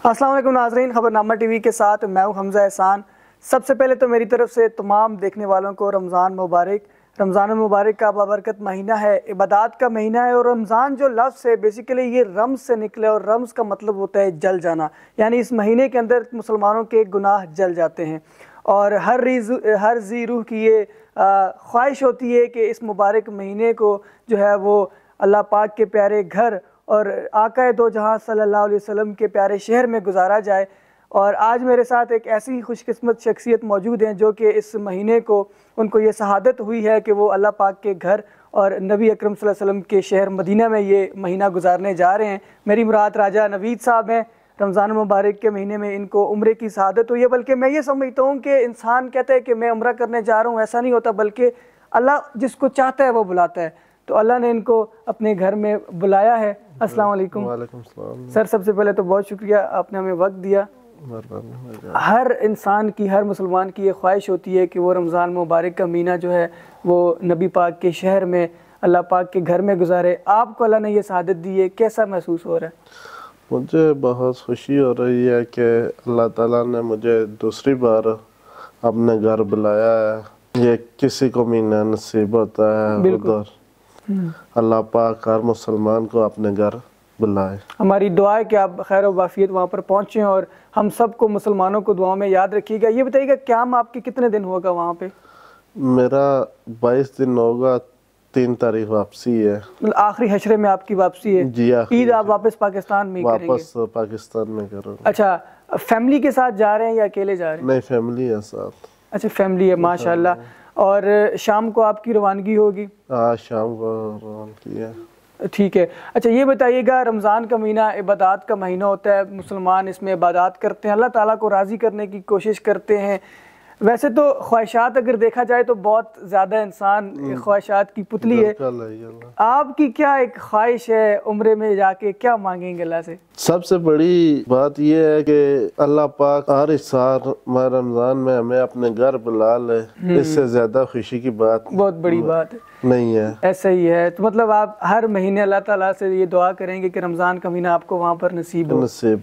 السلام علیکم ناظرین، خبرنامہ ٹی وی کے ساتھ میں ہوں حمزہ احسان۔ سب سے پہلے تو میری طرف سے تمام دیکھنے والوں کو رمضان مبارک۔ رمضان المبارک کا بابرکت مہینہ ہے، عبادات کا مہینہ ہے، اور رمضان جو لفظ ہے بیسیکلی یہ رمز سے نکلے، اور رمز کا مطلب ہوتا ہے جل جانا، یعنی اس مہینے کے اندر مسلمانوں کے گناہ جل جاتے ہیں، اور ہر ذی روح کی یہ خواہش ہوتی ہے کہ اس مبارک مہینے کو جو ہے وہ اللہ پاک کے پیارے گھر اور آقا دو جہاں صلی اللہ علیہ وسلم کے پیارے شہر میں گزارا جائے۔ اور آج میرے ساتھ ایک ایسی خوش قسمت شخصیت موجود ہیں جو کہ اس مہینے کو ان کو یہ سعادت ہوئی ہے کہ وہ اللہ پاک کے گھر اور نبی اکرم صلی اللہ علیہ وسلم کے شہر مدینہ میں یہ مہینہ گزارنے جا رہے ہیں۔ میری مراد راجہ نوید صاحب ہیں۔ رمضان المبارک کے مہینے میں ان کو عمرے کی سعادت ہوئی ہے، بلکہ میں یہ سمجھتا ہوں کہ انسان کہتا ہے کہ میں عمرہ کرنے جا رہا ہوں، ایسا نہیں ہوتا، بلکہ اللہ جس کو چاہتا ہے وہ بلاتا ہے، تو اللہ نے ان کو اپنے گھر میں بلایا ہے۔ السلام علیکم۔ وعلیکم السلام سر، سب سے پہلے تو بہت شکریہ، آپ نے ہمیں وقت دیا۔ ہر انسان کی، ہر مسلمان کی یہ خواہش ہوتی ہے کہ وہ رمضان مبارک کا مہینہ جو ہے وہ نبی پاک کے شہر میں، اللہ پاک کے گھر میں گزارے۔ آپ کو اللہ نے یہ سعادت دی ہے، کیسا محسوس ہو رہا ہے؟ مجھے بہت خوشی ہو رہی ہے کہ اللہ تعالیٰ نے مجھے دوسری بار اپنے گھر بلایا ہے۔ یہ کسی کو مہینہ نصیب ہوتا ہے، ادھر اللہ پاک ہر مسلمان کو اپنے گھر بلائے۔ ہماری دعا ہے کہ آپ خیر و عافیت وہاں پر پہنچیں، اور ہم سب کو مسلمانوں کو دعاؤں میں یاد رکھیے گا۔ یہ بتائیے گا قیام آپ کی کتنے دن ہوگا وہاں پہ؟ میرا 22 دن ہوگا، 3 تاریخ واپسی ہے۔ آخری حشرے میں آپ کی واپسی ہے؟ جی، عید آپ واپس پاکستان میں کریں گے؟ واپس پاکستان میں کروں گا۔ اچھا، فیملی کے ساتھ جا رہے ہیں یا اکیلے جا رہے ہیں؟ نہیں، فیملی ہے ساتھ۔ اچھا، فیملی ہے، ماشاءاللہ۔ اور شام کو آپ کی روانگی ہوگی؟ ہاں، شام کو روانگی ہے۔ ٹھیک ہے۔ اچھا، یہ بتائیے گا، رمضان کا مہینہ عبادات کا مہینہ ہوتا ہے، مسلمان اس میں عبادات کرتے ہیں، اللہ تعالیٰ کو راضی کرنے کی کوشش کرتے ہیں۔ ویسے تو خواہشات اگر دیکھا جائے تو بہت زیادہ انسان خواہشات کی پتلی ہے۔ آپ کی کیا ایک خواہش ہے عمرے میں جا کے، کیا مانگیں گے اللہ سے؟ سب سے بڑی بات یہ ہے کہ اللہ پاک ہر سال ماہ رمضان میں ہمیں اپنے گھر بلا لے، اس سے زیادہ خوشی کی بات بہت بڑی بات نہیں ہے۔ ایسا ہی ہے، تو مطلب آپ ہر مہینے اللہ تعالیٰ سے یہ دعا کریں گے کہ رمضان کا مہینہ آپ کو وہاں پر نصیب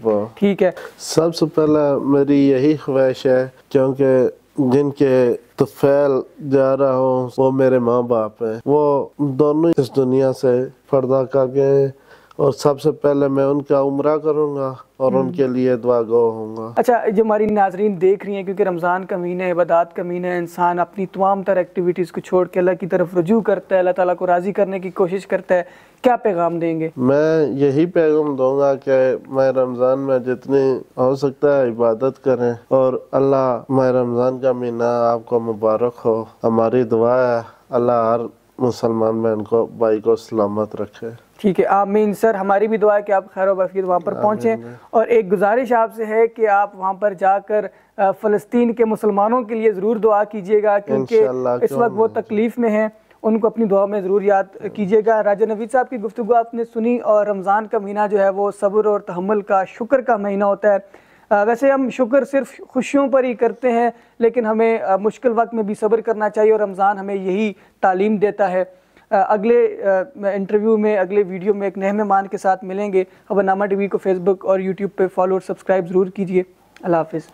ہو۔ ٹھیک ہے۔ سب سے پہلا میری یہی خواہش ہے، کیونکہ جن کے طفیل جا رہا ہوں وہ میرے ماں باپ ہیں، وہ دونوں اس دنیا سے پردہ کر گئے، اور سب سے پہلے میں ان کا عمرہ کروں گا اور ان کے لیے دعا گو ہوں گا۔ اچھا، جو ہماری ناظرین دیکھ رہی ہیں، کیونکہ رمضان کا مہینہ ہے، عبادات کا مہینہ ہے، انسان اپنی تمام تر ایکٹیویٹیز کو چھوڑ کے اللہ کی طرف رجوع کرتا ہے، اللہ تعالیٰ کو راضی کرنے کی کوشش کرتا ہے، کیا پیغام دیں گے؟ میں یہی پیغام دوں گا کہ ماہ رمضان میں جتنی ہو سکتا ہے عبادت کریں، اور اللہ ماہ رمضان کا مہینہ آپ کو مبارک ہو۔ ہماری دعا ہے اللہ ہر مسلمان بہن کو، بھائی کو سلامت رکھے۔ ٹھیک ہے، آمین۔ سر، ہماری بھی دعا ہے کہ آپ خیر و عافیت وہاں پر پہنچیں، اور ایک گزارش آپ سے ہے کہ آپ وہاں پر جا کر فلسطین کے مسلمانوں کے لیے ضرور دعا کیجیے گا، کیونکہ اس وقت وہ تکلیف میں ہیں، ان کو اپنی دعا میں ضرور یاد کیجیے گا۔ راجہ نوید صاحب کی گفتگو آپ نے سنی، اور رمضان کا مہینہ جو ہے وہ صبر اور تحمل کا، شکر کا مہینہ ہوتا ہے۔ ویسے ہم شکر صرف خوشیوں پر ہی کرتے ہیں، لیکن ہمیں مشکل وقت میں بھی صبر کرنا چاہیے، اور رمضان ہمیں یہی تعلیم دیتا ہے۔ اگلے انٹرویو میں، اگلے ویڈیو میں ایک نئے مہمان کے ساتھ ملیں گے۔ خبرنامہ ٹی وی کو فیس بک اور یوٹیوب پہ فالو اور سبسکرائب ضرور کیجیے۔ اللہ حافظ۔